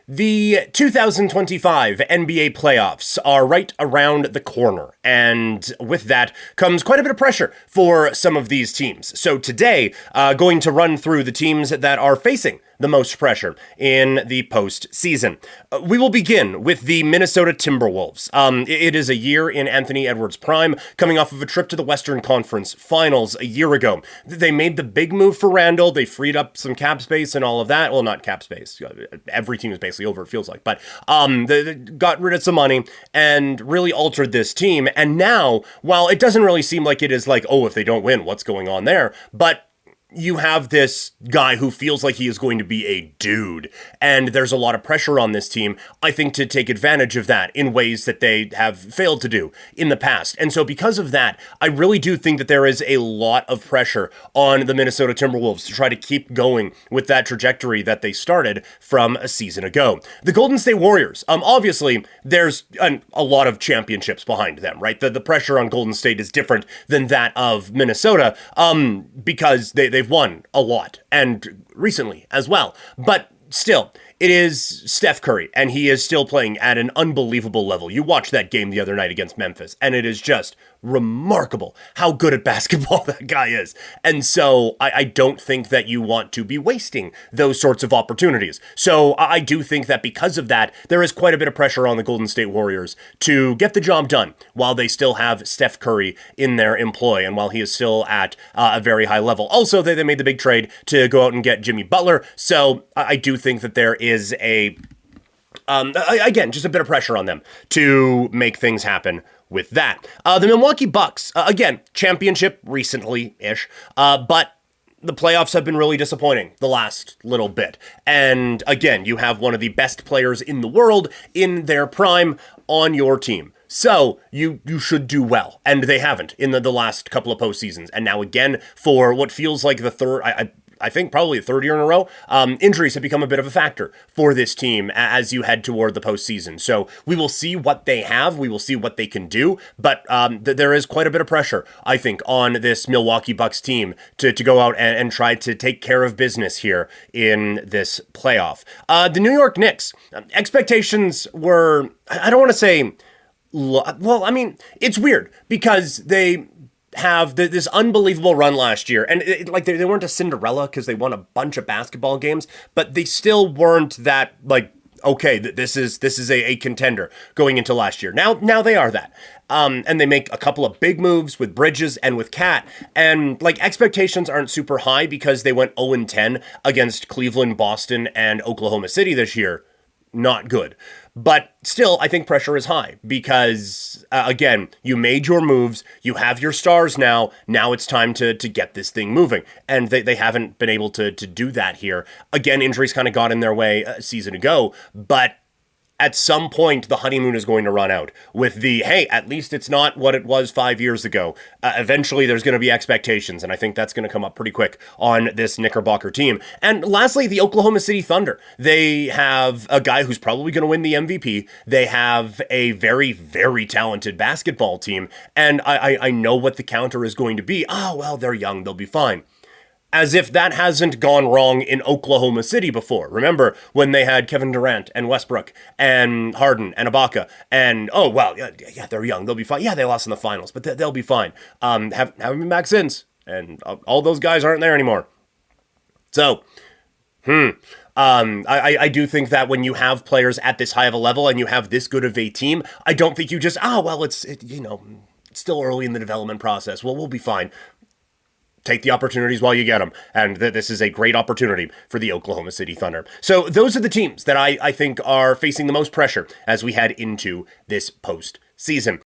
The 2025 NBA playoffs are right around the corner, and with that comes quite a bit of pressure for some of these teams. So today, going to run through the teams that are facing the most pressure in the postseason. We will begin with the Minnesota Timberwolves. It is a year in Anthony Edwards' prime, coming off of a trip to the Western Conference Finals a year ago. They made the big move for Randall. They freed up some cap space and all of that. Well, not cap space. Every team is basically over, it feels like. But they got rid of some money and really altered this team. And now, while it doesn't really seem like it is like, oh, if they don't win, what's going on there? But you have this guy who feels like he is going to be a dude, and there's a lot of pressure on this team, I think, to take advantage of that in ways that they have failed to do in the past. And so because of that, I really do think that there is a lot of pressure on the Minnesota Timberwolves to try to keep going with that trajectory that they started from a season ago. The Golden State Warriors, obviously, there's a lot of championships behind them, right? The pressure on Golden State is different than that of Minnesota, because they've won a lot, and recently as well. But still, it is Steph Curry, and he is still playing at an unbelievable level. You watched that game the other night against Memphis, and it is just remarkable how good at basketball that guy is. And so I don't think that you want to be wasting those sorts of opportunities. So I do think that because of that, there is quite a bit of pressure on the Golden State Warriors to get the job done while they still have Steph Curry in their employ and while he is still at a very high level. Also, they made the big trade to go out and get Jimmy Butler. So I do think that there is again, just a bit of pressure on them to make things happen with that. The Milwaukee Bucks, again, championship recently-ish, but the playoffs have been really disappointing the last little bit. And again, you have one of the best players in the world in their prime on your team. So you should do well. And they haven't in the last couple of postseasons. And now again, for what feels like the third, I think probably the third year in a row, injuries have become a bit of a factor for this team as you head toward the postseason. So we will see what they have. We will see what they can do. But there is quite a bit of pressure, I think, on this Milwaukee Bucks team to go out and try to take care of business here in this playoff. The New York Knicks, expectations were, I don't want to say, well, I mean, it's weird because they have this unbelievable run last year, and they weren't a Cinderella because they won a bunch of basketball games, but they still weren't that okay, this is a contender going into last year. Now they are that, and they make a couple of big moves with Bridges and with Cat, and expectations aren't super high because they went 0-10 against Cleveland, Boston, and Oklahoma City this year. Not good. But still, I think pressure is high because, again, you made your moves, you have your stars now it's time to get this thing moving. And they haven't been able to do that here. Again, injuries kind of got in their way a season ago, but at some point, the honeymoon is going to run out with hey, at least it's not what it was 5 years ago. Eventually, there's going to be expectations, and I think that's going to come up pretty quick on this Knickerbocker team. And lastly, the Oklahoma City Thunder. They have a guy who's probably going to win the MVP. They have a very, very talented basketball team, and I know what the counter is going to be. Oh, well, they're young. They'll be fine. As if that hasn't gone wrong in Oklahoma City before. Remember when they had Kevin Durant and Westbrook and Harden and Ibaka and, oh, well, yeah, they're young. They'll be fine. Yeah, they lost in the finals, but they'll be fine. Haven't been back since. And all those guys aren't there anymore. So, I do think that when you have players at this high of a level and you have this good of a team, I don't think you just, it's still early in the development process. Well, we'll be fine. Take the opportunities while you get them. And this is a great opportunity for the Oklahoma City Thunder. So those are the teams that I think are facing the most pressure as we head into this postseason.